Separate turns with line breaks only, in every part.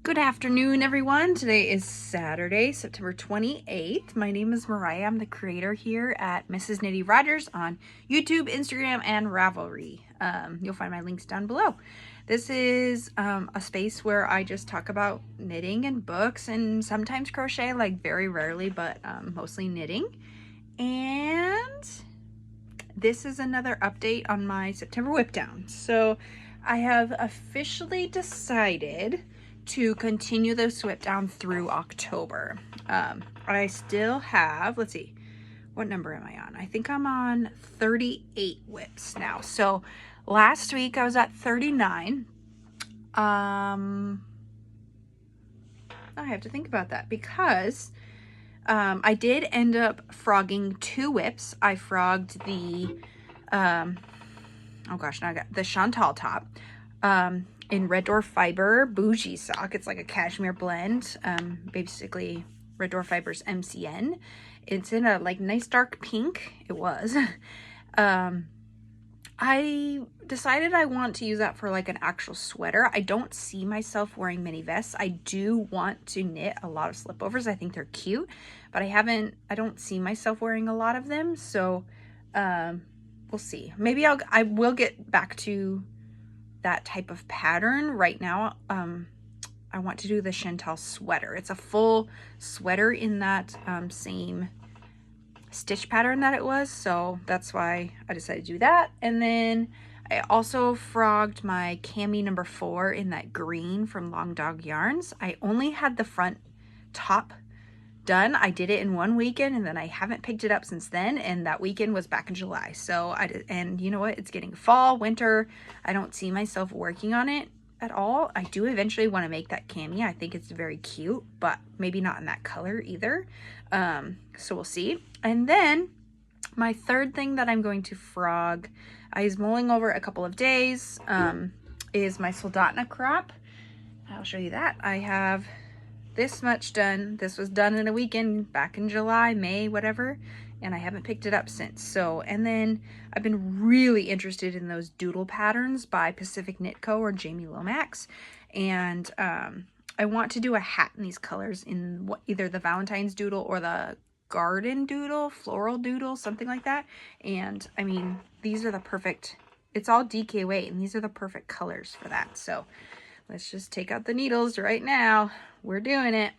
Good afternoon, everyone. Today is Saturday, September 28th. My name is Mariah. I'm the creator here at Mrsknittyrodgers on YouTube, Instagram, and Ravelry. You'll find my links down below. This is a space where I just talk about knitting and books and sometimes crochet, like very rarely, but mostly knitting. And this is another update on my September whip down. So I have officially decided to continue the whip down through October. I still have, let's see, what number am I on? I think I'm on 38 whips now. So last week I was at 39. I have to think about that because I did end up frogging 2 whips. I frogged the, oh gosh, now I got the Chantal top in Red Door Fiber Bougie Sock. It's like a cashmere blend, basically Red Door Fiber's MCN. It's in a like nice dark pink. It was. I decided I want to use that for like an actual sweater. I don't see myself wearing mini vests. I do want to knit a lot of slipovers. I think they're cute, but I don't see myself wearing a lot of them. So we'll see. Maybe I will get back to that type of pattern. Right now I want to do the Chantal sweater. It's a full sweater in that same stitch pattern that it was, so that's why I decided to do that. And then I also frogged my cami number 4 in that green from Long Dog Yarns. I only had the front top done. I did it in one weekend and then I haven't picked it up since then, and that weekend was back in July. So I did, and you know what, it's getting fall, winter. I don't see myself working on it at all. I do eventually want to make that cami. I think it's very cute, but maybe not in that color either. So we'll see. And then my third thing that I'm going to frog, I was mulling over a couple of days, is my Soldotna crop. I'll show you that. I have this much done. This was done in a weekend back in July, May, whatever, and I haven't picked it up since. So, and then I've been really interested in those doodle patterns by Pacific Knit Co. or Jamie Lomax, and I want to do a hat in these colors in either the Valentine's doodle or the garden doodle, floral doodle, something like that. And I mean, these are the perfect, it's all DK weight, and these are the perfect colors for that. So let's just take out the needles right now. We're doing it.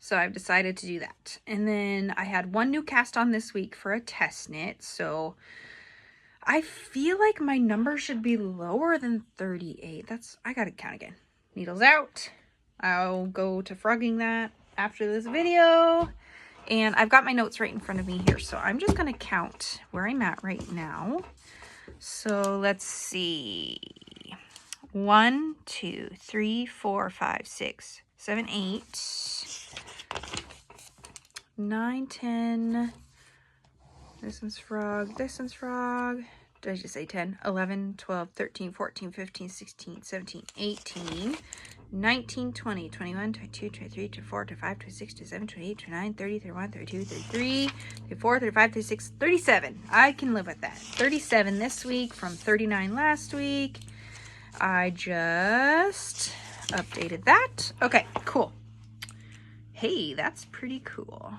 So I've decided to do that. And then I had one new cast on this week for a test knit. So I feel like my number should be lower than 38. I gotta count again. Needles out. I'll go to frogging that after this video. And I've got my notes right in front of me here. So I'm just gonna count where I'm at right now. So let's see. 1, 2, 3, 4, 5, 6, 7, 8, 9, 10. This one's frog. This one's frog. Did I just say 10? 11, 12, 13, 14, 15, 16, 17, 18, 19, 20, 21, 22, 23, 24, 25, 26, 27, 28, 29, 30, 31, 32, 33, 34, 35, 36, 37. I can live with that. 37 this week from 39 last week. I just updated that. Okay, cool. Hey, that's pretty cool.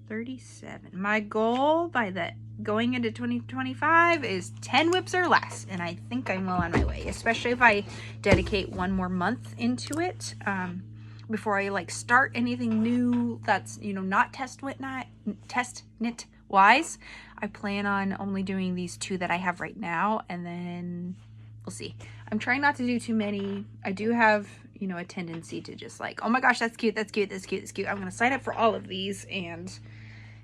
37. My goal by going into 2025 is 10 whips or less, and I think I'm well on my way, especially if I dedicate one more month into it before I like start anything new that's, you know, not test knit wise. I plan on only doing these 2 that I have right now, and then we'll see. I'm trying not to do too many. I do have, you know, a tendency to just like, oh my gosh, that's cute, that's cute, that's cute, that's cute. I'm gonna sign up for all of these, and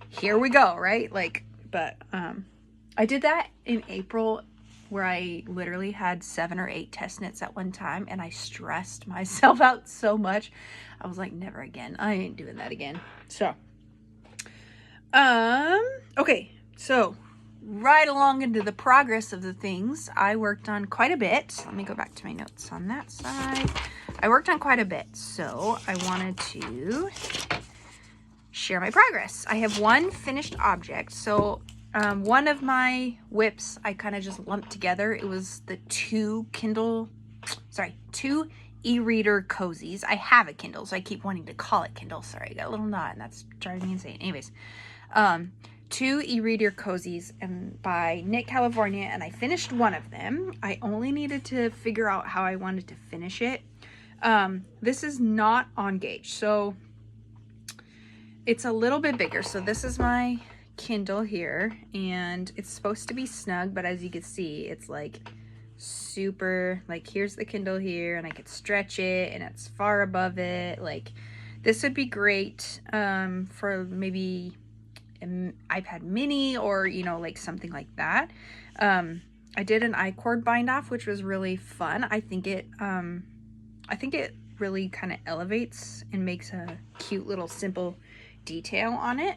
here we go, right? Like, but I did that in April where I literally had 7 or 8 test knits at one time, and I stressed myself out so much. I was like, never again. I ain't doing that again. So, okay, so right along into the progress of the things, I worked on quite a bit. Let me go back to my notes on that side. I worked on quite a bit, so I wanted to share my progress. I have one finished object. So one of my whips I kind of just lumped together. It was the two e-reader cozies. I have a Kindle, so I keep wanting to call it Kindle. Sorry, I got a little knot and that's driving me insane. Anyways, 2 e-reader cozies and by Knit California, and I finished one of them. I only needed to figure out how I wanted to finish it. This is not on gauge, so it's a little bit bigger. So this is my Kindle here, and it's supposed to be snug, but as you can see, it's like super, like here's the Kindle here, and I could stretch it, and it's far above it. Like this would be great for maybe an iPad mini or, you know, like something like that. I did an I-cord bind off, which was really fun. I think it really kind of elevates and makes a cute little simple detail on it.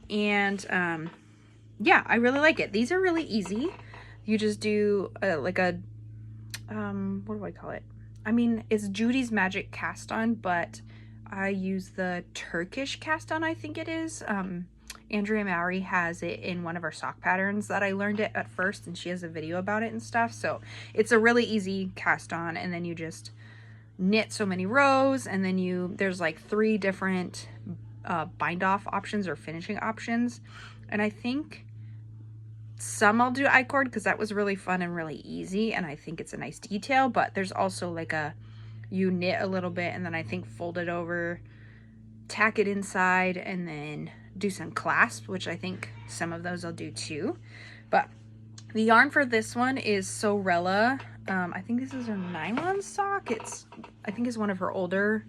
And yeah, I really like it. These are really easy. You just do like a what do I call it? I mean, it's Judy's Magic cast on, but I use the Turkish cast on, I think it is. Andrea Mowry has it in one of her sock patterns that I learned it at first, and she has a video about it and stuff. So it's a really easy cast on, and then you just knit so many rows, and then there's like 3 different bind off options or finishing options. And I think some I'll do I-cord because that was really fun and really easy, and I think it's a nice detail. But there's also like you knit a little bit and then I think fold it over, tack it inside, and then do some clasps, which I think some of those I'll do too. But the yarn for this one is Sorella. I think this is her nylon sock. I think it's one of her older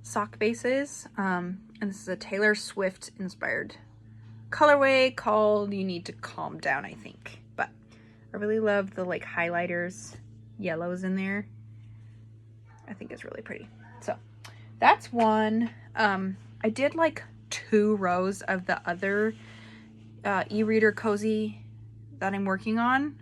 sock bases. And this is a Taylor Swift inspired colorway called You Need to Calm Down, I think. But I really love the like highlighters, yellows in there. I think it's really pretty. So that's one. I did like 2 rows of the other e-reader cozy that I'm working on.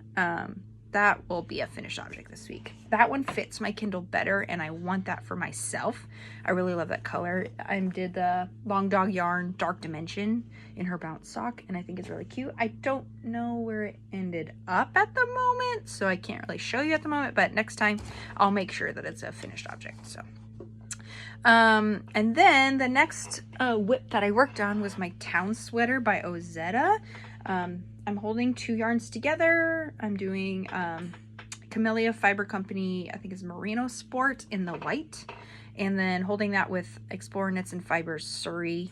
That will be a finished object this week. That one fits my Kindle better, and I want that for myself. I really love that color. I did the Long Dog Yarn Dark Dimension in her bounce sock, and I think it's really cute. I don't know where it ended up at the moment, so I can't really show you at the moment, but next time I'll make sure that it's a finished object. So and then the next whip that I worked on was my Town Sweater by Ozetta. I'm holding 2 yarns together. I'm doing Camellia Fiber Company, I think it's Merino Sport in the white, and then holding that with Explorer Knits and Fibers Surrey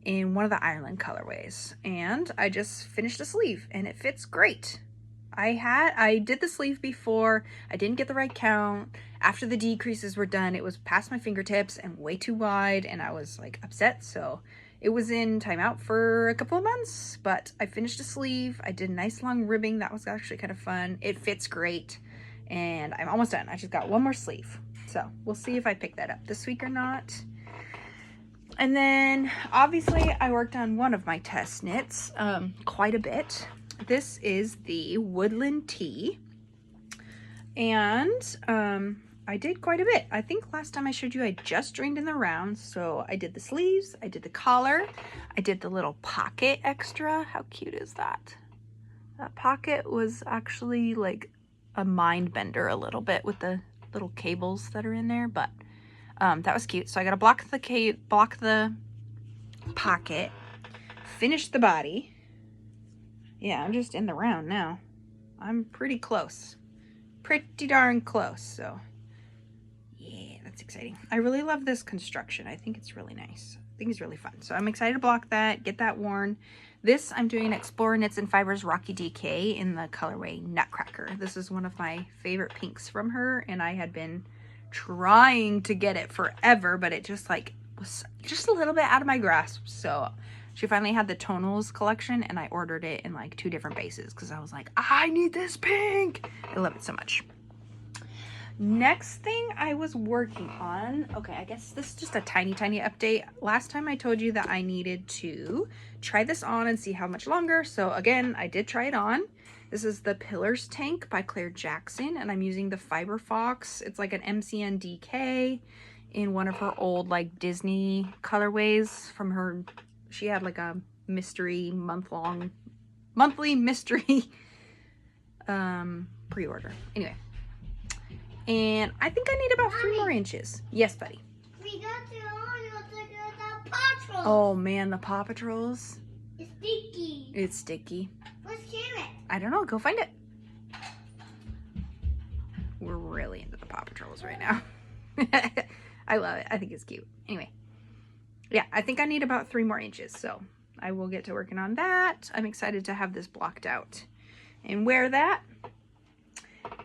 in one of the Ireland colorways. And I just finished the sleeve and it fits great. I did the sleeve before. I didn't get the right count. After the decreases were done, it was past my fingertips and way too wide, and I was like upset. So it was in timeout for a couple of months, but I finished a sleeve. I did a nice long ribbing. That was actually kind of fun. It fits great, and I'm almost done. I just got one more sleeve. So we'll see if I pick that up this week or not. And then obviously I worked on one of my test knits quite a bit. This is the Woodland Tea, and I did quite a bit. I think last time I showed you I just joined in the rounds. So I did the sleeves, I did the collar, I did the little pocket extra. How cute is that? That pocket was actually like a mind bender a little bit with the little cables that are in there, but that was cute. So I gotta block the pocket, finish the body. Yeah, I'm just in the round now. I'm pretty close. Pretty darn close, so yeah, that's exciting. I really love this construction. I think it's really nice. I think it's really fun. So I'm excited to block that, get that worn. This I'm doing Explorer Knits and Fibers Rocky DK in the colorway Nutcracker. This is one of my favorite pinks from her, and I had been trying to get it forever, but it just like was just a little bit out of my grasp. So she finally had the tonals collection, and I ordered it in like 2 different bases because I was like, I need this pink. I love it so much. Next thing I was working on, okay, I guess this is just a tiny update. Last time I told you that I needed to try this on and see how much longer. So again, I did try it on. This is the Pillars Tank by Claire Jackson, and I'm using the Fiber Fox. It's like an MCN DK in one of her old like Disney colorways from her. She had like a mystery monthly mystery pre-order. Anyway, And I think I need about 3 more inches. Yes, buddy.
We got to the Paw Patrol.
Oh man, the Paw Patrols.
It's sticky.
It's sticky.
Where's Carrot?
I don't know. Go find it. We're really into the Paw Patrols right now. I love it. I think it's cute. Anyway. Yeah, I think I need about 3 more inches. So I will get to working on that. I'm excited to have this blocked out and wear that.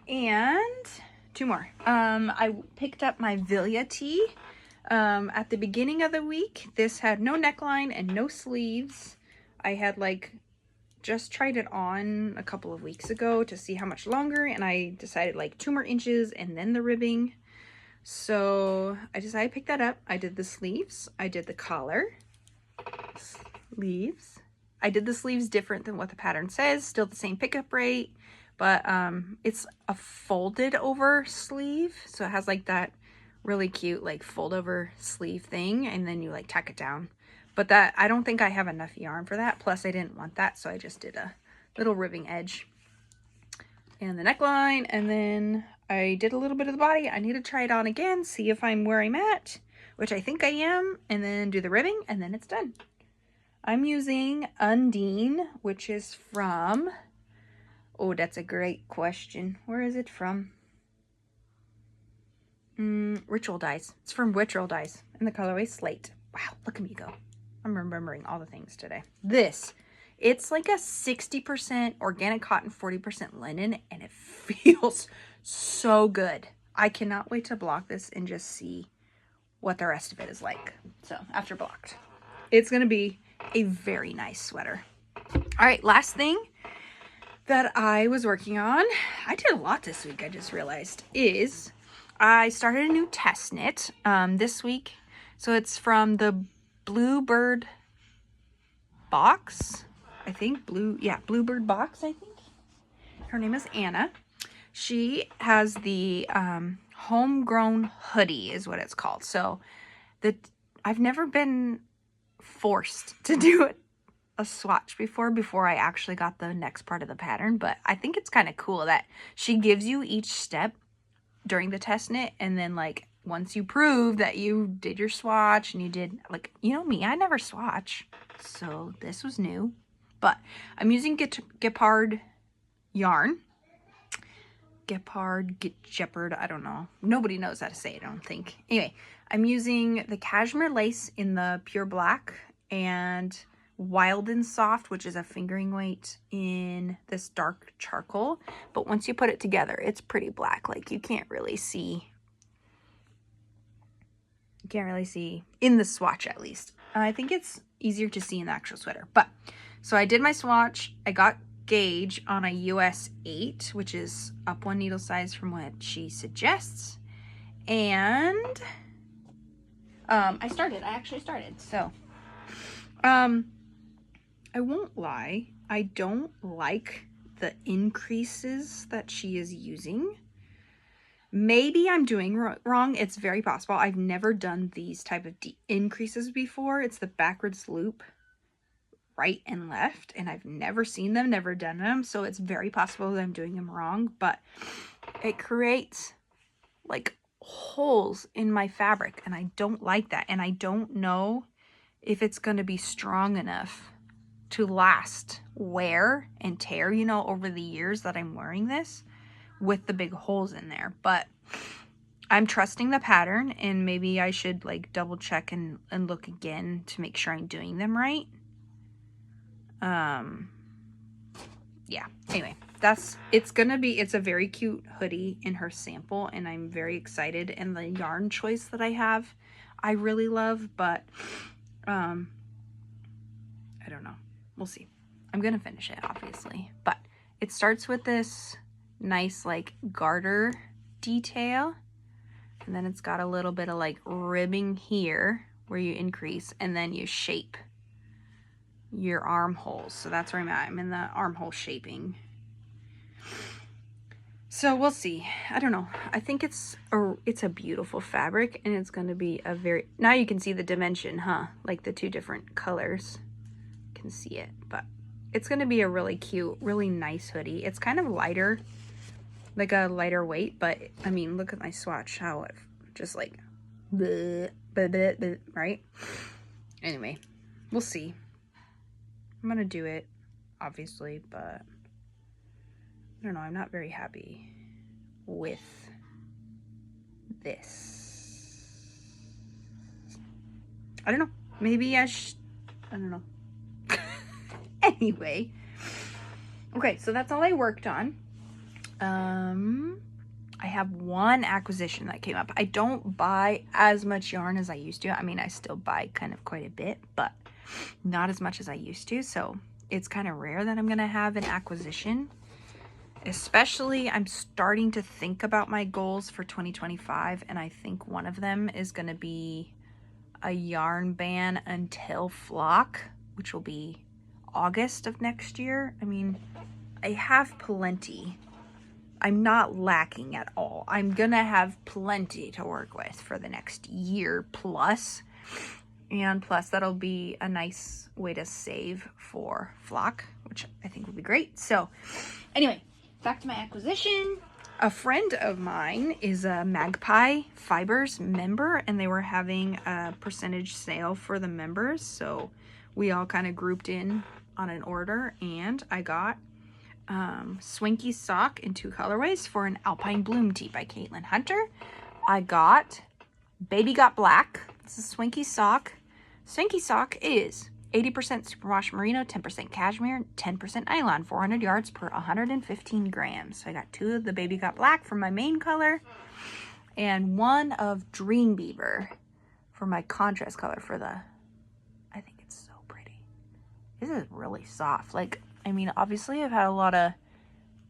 And 2 more. I picked up my Vilya tee at the beginning of the week. This had no neckline and no sleeves. I had like just tried it on a couple of weeks ago to see how much longer, and I decided like 2 more inches and then the ribbing. So I decided to pick that up. I did the sleeves. I did the collar. Sleeves. I did the sleeves different than what the pattern says. Still the same pickup rate. But it's a folded over sleeve. So it has like that really cute like fold over sleeve thing. And then you like tack it down. But that, I don't think I have enough yarn for that. Plus I didn't want that. So I just did a little ribbing edge. And the neckline. And then I did a little bit of the body. I need to try it on again. See if I'm where I'm at. Which I think I am. And then do the ribbing. And then it's done. I'm using Undine. Which is from... Oh, that's a great question. Where is it from? Ritual Dyes. It's from Ritual Dyes. And the colorway Slate. Wow, look at me go. I'm remembering all the things today. This. It's like a 60% organic cotton, 40% linen. And it feels so good. I cannot wait to block this and just see what the rest of it is like. So, after blocked. It's going to be a very nice sweater. All right, last thing that I was working on, I did a lot this week, I just realized, is I started a new test knit this week. So it's from the Bluebird box, I think. Bluebird box, I think. Her name is Anna. She has the homegrown hoodie is what it's called. So I've never been forced to do a swatch before I actually got the next part of the pattern, but I think it's kind of cool that she gives you each step during the test knit, and then like once you prove that you did your swatch and you did, like, you know me, I never swatch, so this was new. But I'm using Gepard yarn. Gepard, I don't know. Nobody knows how to say it, I don't think. Anyway, I'm using the cashmere lace in the pure black and Wild and Soft, which is a fingering weight in this dark charcoal. But once you put it together, it's pretty black. Like you can't really see in the swatch, at least. I think it's easier to see in the actual sweater. But so I did my swatch. I got gauge on a US 8, which is up 1 needle size from what she suggests. And I actually started. So I won't lie, I don't like the increases that she is using. Maybe I'm doing wrong. It's very possible. I've never done these type of increases before. It's the backwards loop, right and left, and I've never seen them, never done them. So it's very possible that I'm doing them wrong, but it creates like holes in my fabric, and I don't like that. And I don't know if it's going to be strong enough to last wear and tear, you know, over the years that I'm wearing this with the big holes in there. But I'm trusting the pattern, and maybe I should like double check and look again to make sure I'm doing them right. Yeah, anyway, it's a very cute hoodie in her sample, and I'm very excited. And the yarn choice that I have, I really love, but I don't know. We'll see. I'm gonna finish it, obviously. But it starts with this nice, like, garter detail. And then it's got a little bit of, like, ribbing here where you increase. And then you shape your armholes. So that's where I'm at. I'm in the armhole shaping. So we'll see. I don't know. I think it's a beautiful fabric. And it's going to be a very... Now you can see the dimension, huh? Like the 2 different colors. Can see it, but it's going to be a really cute, really nice hoodie. It's kind of lighter like a lighter weight, but I mean, look at my swatch, how it just like, bleh, bleh, bleh, bleh, right? Anyway, we'll see. I'm gonna do it, obviously, but I don't know, I'm not very happy with this. I don't know, maybe I don't know. Anyway, okay, so that's all I worked on. I have one acquisition that came up. I don't buy as much yarn as I used to. I mean, I still buy kind of quite a bit, but not as much as I used to. So it's kind of rare that I'm going to have an acquisition. Especially, I'm starting to think about my goals for 2025. And I think one of them is going to be a yarn ban until flock, which will be August of next year. I mean, I have plenty. I'm not lacking at all. I'm gonna have plenty to work with for the next year plus. And plus that'll be a nice way to save for flock, which I think will be great. So anyway, back to my acquisition. A friend of mine is a Magpie Fibers member, and they were having a percentage sale for the members. So we all kind of grouped in on an order, and I got Swinky sock in 2 colorways for an Alpine Bloom tee by Caitlin Hunter. I got Baby Got Black. This is Swinky sock. Swinky sock is 80% superwash merino, 10% cashmere, 10% nylon, 400 yards per 115 grams. So I got 2 of the Baby Got Black for my main color and 1 of Dream Beaver for my contrast color for the, I think it's so pretty. This is really soft. Like, I mean, obviously I've had a lot of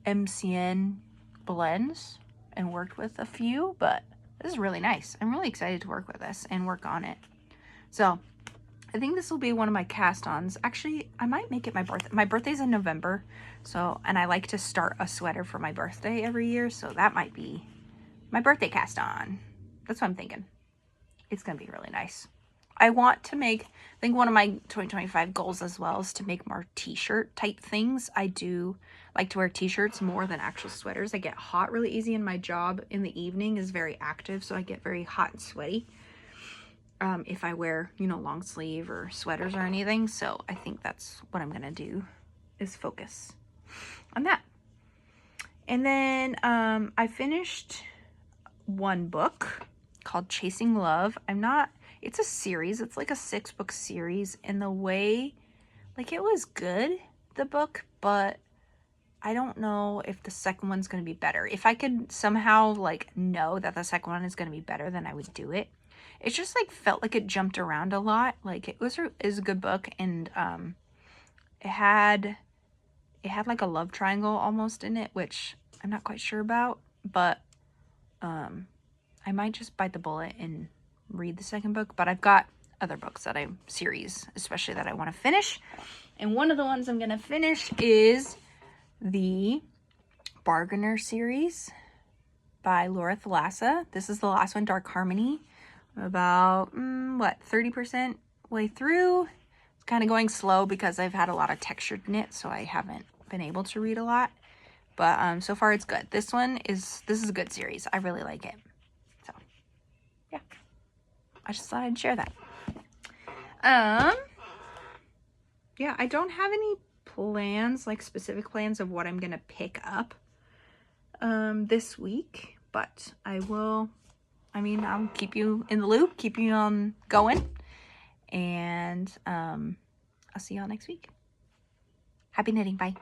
MCN blends and worked with a few, but this is really nice. I'm really excited to work with this and work on it. So I think this will be one of my cast-ons. Actually, I might make it my birthday. My birthday's in November, so, and I like to start a sweater for my birthday every year, so that might be my birthday cast-on. That's what I'm thinking. It's gonna be really nice. I want to make, I think one of my 2025 goals as well is to make more t-shirt type things. I do like to wear t-shirts more than actual sweaters. I get hot really easy, and my job in the evening is very active, so I get very hot and sweaty if I wear, you know, long sleeve or sweaters or anything. So I think that's what I'm gonna do, is focus on that. And then I finished one book called Chasing Love. It's a series. It's like a 6-book series, and the way, like, it was good, the book, but I don't know if the second one's going to be better. If I could somehow, like, know that the second one is going to be better, then I would do it. It just, like, felt like it jumped around a lot. Like, it was a good book, and it had like a love triangle almost in it, which I'm not quite sure about, but I might just bite the bullet and read the second book. But I've got other books that series especially that I want to finish, and one of the ones I'm going to finish is the Bargainer series by Laura Thalassa. This is the last one, Dark Harmony. About 30% way through. It's kind of going slow because I've had a lot of textured knit, so I haven't been able to read a lot, but so far it's good. This is a good series. I really like it. So yeah, I just thought I'd share that. Yeah, I don't have any plans, like specific plans of what I'm gonna pick up this week, but I'll keep you in the loop, keep you going, and I'll see y'all next week. Happy knitting. Bye.